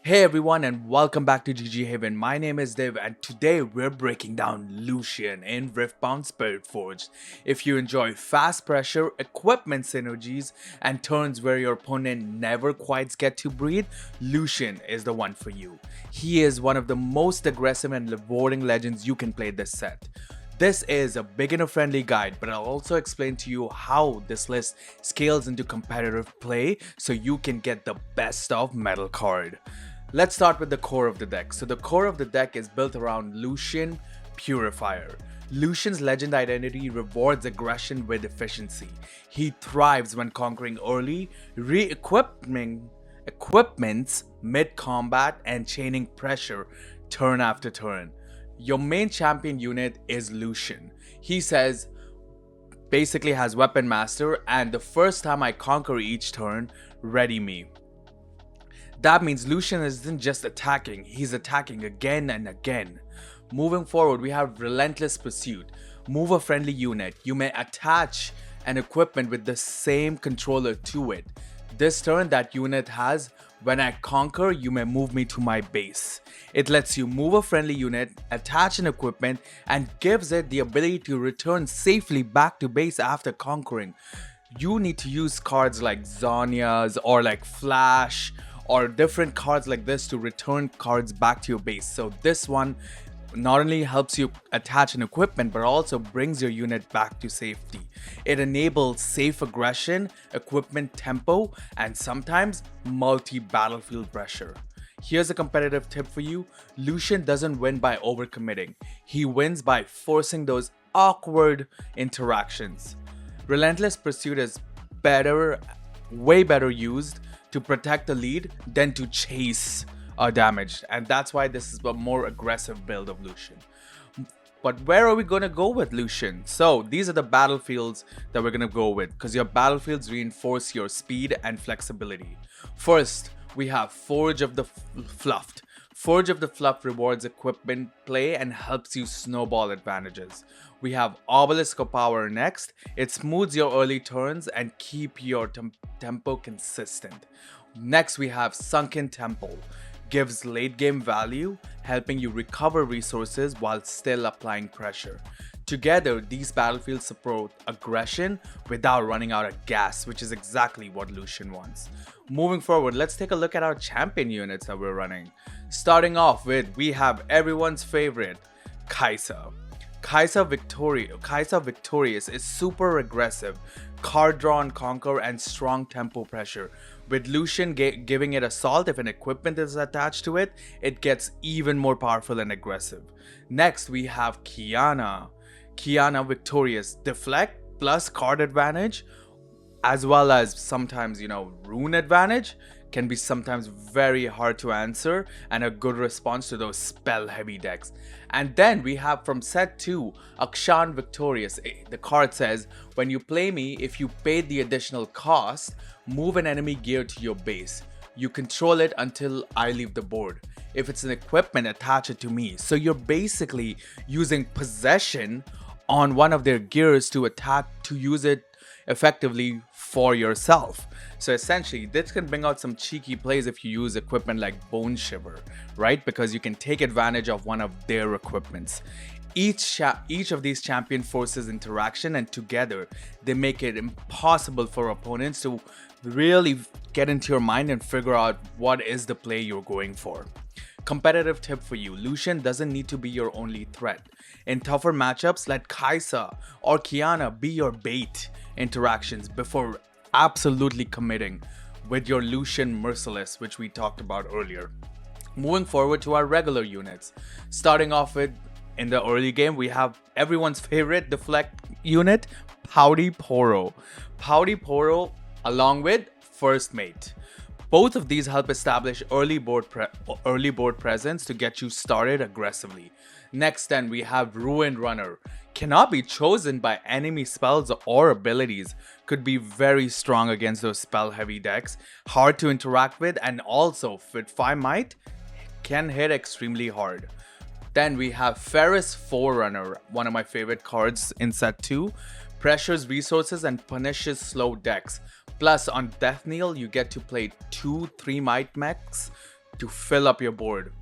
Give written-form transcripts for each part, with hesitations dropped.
Hey everyone, and welcome back to GG Haven. My name is Dev, and today we're breaking down Lucian in Riftbound Spiritforged. If you enjoy fast pressure, equipment synergies, and turns where your opponent never quite gets to breathe, Lucian is the one for you. He is one of the most aggressive and rewarding legends you can play this set. This is a beginner friendly guide, but I'll also explain to you how this list scales into competitive play so you can get the best of Metal card. Let's start with the core of the deck. So the core of the deck is built around Lucian Purifier. Lucian's legend identity rewards aggression with efficiency. He thrives when conquering early, re-equipping equipments mid-combat, and chaining pressure turn after turn. Your main champion unit is Lucian. He says basically has Weapon Master, and the first time I conquer each turn, ready me. That means Lucian isn't just attacking, he's attacking again and again. Moving forward, we have Relentless Pursuit. Move a friendly unit. You may attach an equipment with the same controller to it. This turn that unit has, when I conquer, you may move me to my base. It lets you move a friendly unit, attach an equipment, and gives it the ability to return safely back to base after conquering. You need to use cards like Zonya's or like Flash or different cards like this to return cards back to your base. So this one not only helps you attach an equipment but also brings your unit back to safety. It enables safe aggression, equipment tempo, and sometimes multi-battlefield pressure. Here's a competitive tip for you. Lucian doesn't win by overcommitting. He wins by forcing those awkward interactions. Relentless Pursuit is way better used to protect the lead than to chase damage, and that's why this is a more aggressive build of Lucian. But where are we going to go with Lucian? So these are the battlefields that we're going to go with, because your battlefields reinforce your speed and flexibility. First, we have Forge of the Fluffed. Forge of the Fluff rewards equipment play and helps you snowball advantages. We have Obelisk of Power next. It smooths your early turns and keep your tempo consistent. Next, we have Sunken Temple. Gives late game value, helping you recover resources while still applying pressure. Together, these battlefields support aggression without running out of gas, which is exactly what Lucian wants. Moving forward, let's take a look at our champion units that we're running. Starting off with, we have everyone's favorite, Kaisa. Kaisa Victorious is super aggressive, card draw and conquer, and strong tempo pressure. With Lucian giving it assault, if an equipment is attached to it, it gets even more powerful and aggressive. Next, we have Kiana. Kiana Victorious, deflect plus card advantage, as well as sometimes, rune advantage, can be sometimes very hard to answer and a good response to those spell heavy decks. And then we have from set 2, Akshan Victorious. The card says, when you play me, if you paid the additional cost, move an enemy gear to your base. You control it until I leave the board. If it's an equipment, attach it to me. So you're basically using possession on one of their gears to use it effectively for yourself. So essentially, this can bring out some cheeky plays if you use equipment like Bone Shiver, right? Because you can take advantage of one of their equipments. Each of these champion forces interaction, and together they make it impossible for opponents to really get into your mind and figure out what is the play you're going for. Competitive tip for you, Lucian doesn't need to be your only threat. In tougher matchups, let Kaisa or Kiana be your bait interactions before absolutely committing with your Lucian Merciless, which we talked about earlier. Moving forward to our regular units. Starting off with, in the early game, we have everyone's favorite deflect unit, Pouty Poro. Pouty Poro along with First Mate. Both of these help establish early board presence to get you started aggressively. Next then, we have Ruined Runner. Cannot be chosen by enemy spells or abilities. Could be very strong against those spell heavy decks. Hard to interact with, and also with 5 might can hit extremely hard. Then we have Ferris Forerunner, one of my favorite cards in set 2. Pressures resources and punishes slow decks. Plus, on Death Kneel, you get to play 2 3 might mechs to fill up your board.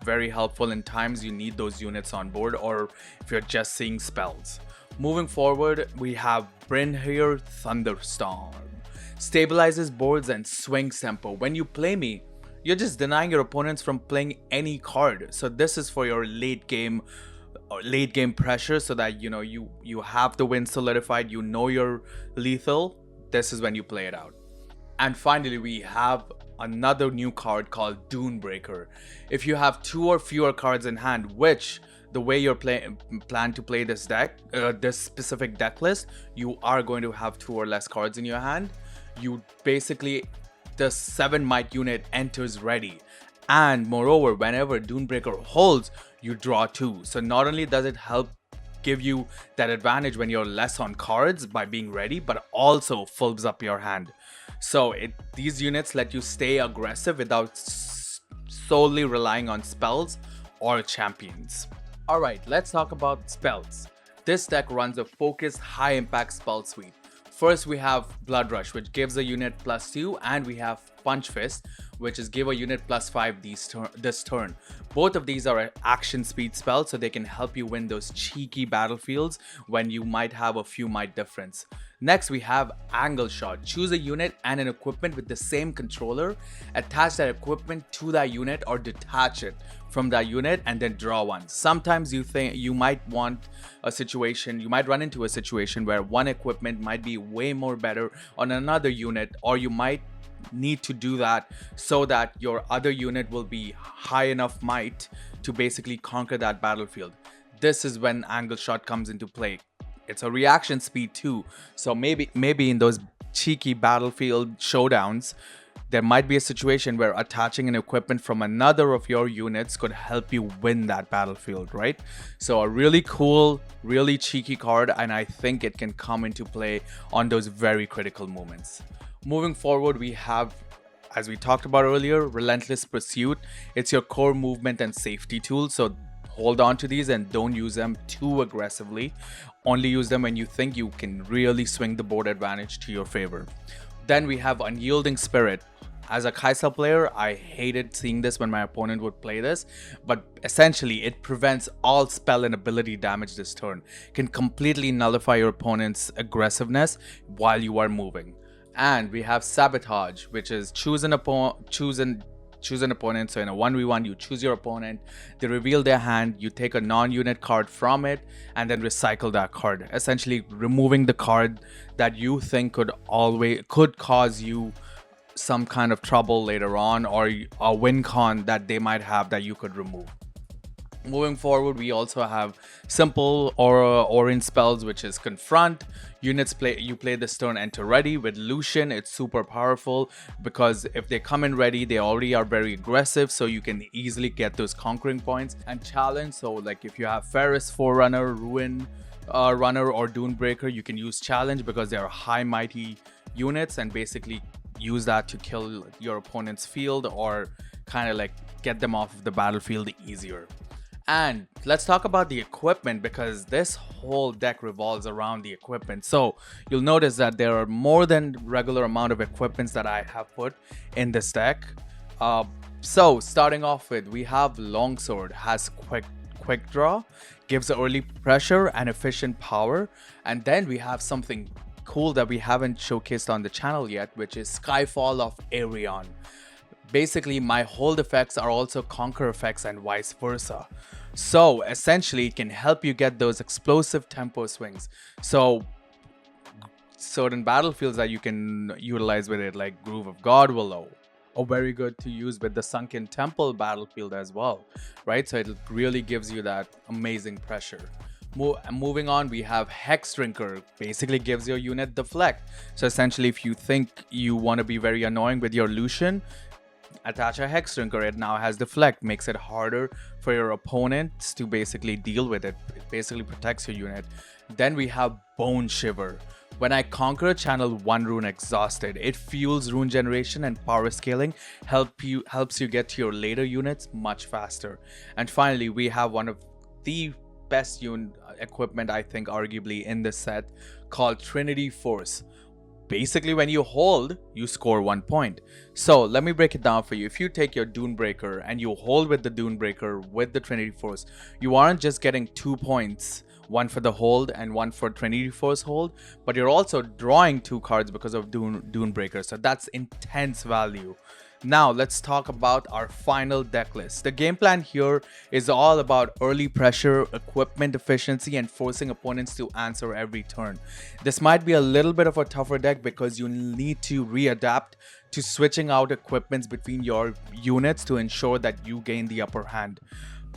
Very helpful in times you need those units on board, or if you're just seeing spells. Moving forward, we have Bryn here, Thunderstorm. Stabilizes boards and swings tempo. When you play me, you're just denying your opponents from playing any card. So this is for your late game pressure, so that you have the win solidified, you know you're lethal. This is when you play it out. And finally, we have another new card called Dunebreaker. If you have 2 or fewer cards in hand, which the way you're plan to play this deck, this specific deck list, you are going to have 2 or less cards in your hand. You basically, the 7 might unit enters ready. And moreover, whenever Dunebreaker holds, you draw 2. So not only does it help give you that advantage when you're less on cards by being ready, but also fills up your hand. So these units let you stay aggressive without solely relying on spells or champions. Alright, let's talk about spells. This deck runs a focused high impact spell suite. First we have Blood Rush, which gives a unit +2, and we have Punch Fist, which is give a unit +5 this turn. Both of these are action speed spells, so they can help you win those cheeky battlefields when you might have a few might difference. Next we have Angle Shot. Choose a unit and an equipment with the same controller, attach that equipment to that unit or detach it from that unit, and then draw 1. Sometimes you might run into a situation where one equipment might be way more better on another unit, or you might need to do that so that your other unit will be high enough might to basically conquer that battlefield. This is when Angle Shot comes into play. It's a reaction speed too, so maybe in those cheeky battlefield showdowns, there might be a situation where attaching an equipment from another of your units could help you win that battlefield, right? So a really cool, really cheeky card, and I think it can come into play on those very critical moments. Moving forward, we have, as we talked about earlier, Relentless Pursuit. It's your core movement and safety tool, so hold on to these and don't use them too aggressively. Only use them when you think you can really swing the board advantage to your favor. Then we have Unyielding Spirit. As a Kaisa player, I hated seeing this when my opponent would play this, but essentially it prevents all spell and ability damage this turn. It can completely nullify your opponent's aggressiveness while you are moving. And we have Sabotage, which is choose an opponent. So in a 1v1, you choose your opponent, they reveal their hand, you take a non-unit card from it, and then recycle that card, essentially removing the card that you think could cause you some kind of trouble later on, or a win con that they might have that you could remove. Moving forward, we also have simple orange spells, which is Confront. Units you play this turn enter ready. With Lucian, it's super powerful because if they come in ready, they already are very aggressive, so you can easily get those conquering points. And Challenge, so like if you have Ferris, Forerunner, Ruin Runner, or Dunebreaker, you can use Challenge because they are high mighty units, and basically use that to kill your opponent's field or kind of like get them off of the battlefield easier. And let's talk about the equipment, because this whole deck revolves around the equipment. So you'll notice that there are more than regular amount of equipments that I have put in this deck. So starting off with, we have Longsword, has quick draw, gives early pressure and efficient power. And then we have something cool that we haven't showcased on the channel yet, which is Skyfall of Arion. Basically, my hold effects are also conquer effects and vice versa. So essentially, it can help you get those explosive tempo swings. So certain battlefields that you can utilize with it, like Groove of Godwillow, are very good to use with the Sunken Temple battlefield as well, right? So it really gives you that amazing pressure. Moving on, we have Hex Drinker. Basically gives your unit Deflect. So essentially, if you think you want to be very annoying with your Lucian, attach a Hex Drinker. It now has Deflect, makes it harder for your opponents to basically deal with it. It basically protects your unit. Then we have Bone Shiver. When I conquer channel 1 rune exhausted, it fuels rune generation and power scaling, helps you get to your later units much faster. And finally, we have one of the best equipment, I think, arguably in this set, called Trinity Force. basically when you hold, you score 1 point. So let me break it down for you. If you take your Dunebreaker and you hold with the Dunebreaker with the Trinity Force, you aren't just getting 2 points, one for the hold and one for Trinity Force hold, but you're also drawing 2 cards because of Dunebreaker. So that's intense value. Now let's talk about our final deck list. The game plan here is all about early pressure, equipment efficiency, and forcing opponents to answer every turn. This might be a little bit of a tougher deck because you need to readapt to switching out equipments between your units to ensure that you gain the upper hand.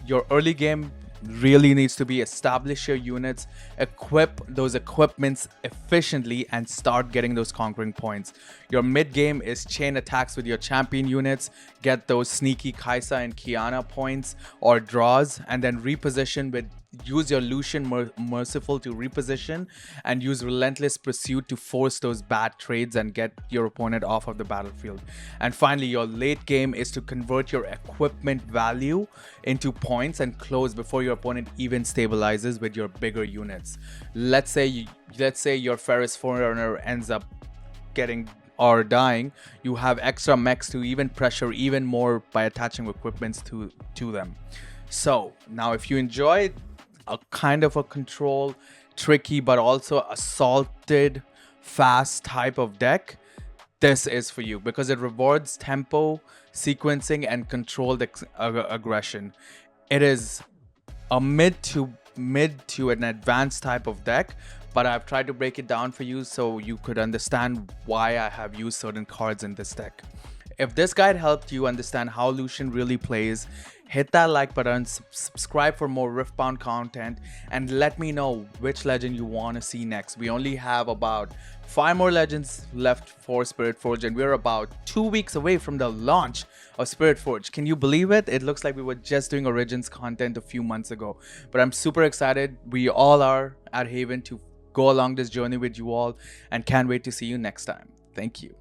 Your early game really needs to be establish your units, equip those equipments efficiently, and start getting those conquering points. Your mid game is chain attacks with your champion units, get those sneaky Kaisa and Kiana points or draws, and then reposition with use your Lucian Merciful to reposition and use Relentless Pursuit to force those bad trades and get your opponent off of the battlefield. And finally, your late game is to convert your equipment value into points and close before your opponent even stabilizes with your bigger units. Let's say your Ferris Forerunner ends up getting or dying, you have extra mechs to even pressure even more by attaching equipments to them. So now if you enjoyed a kind of a control, tricky but also assaulted fast type of deck, this is for you because it rewards tempo, sequencing, and controlled aggression. It is a mid to an advanced type of deck, but I've tried to break it down for you so you could understand why I have used certain cards in this deck. If this guide helped you understand how Lucian really plays, hit that like button, subscribe for more Riftbound content, and let me know which legend you want to see next. We only have about 5 more legends left for Spiritforged, and we're about 2 weeks away from the launch of Spiritforged. Can you believe it? It looks like we were just doing Origins content a few months ago, but I'm super excited. We all are at Haven to go along this journey with you all, and can't wait to see you next time. Thank you.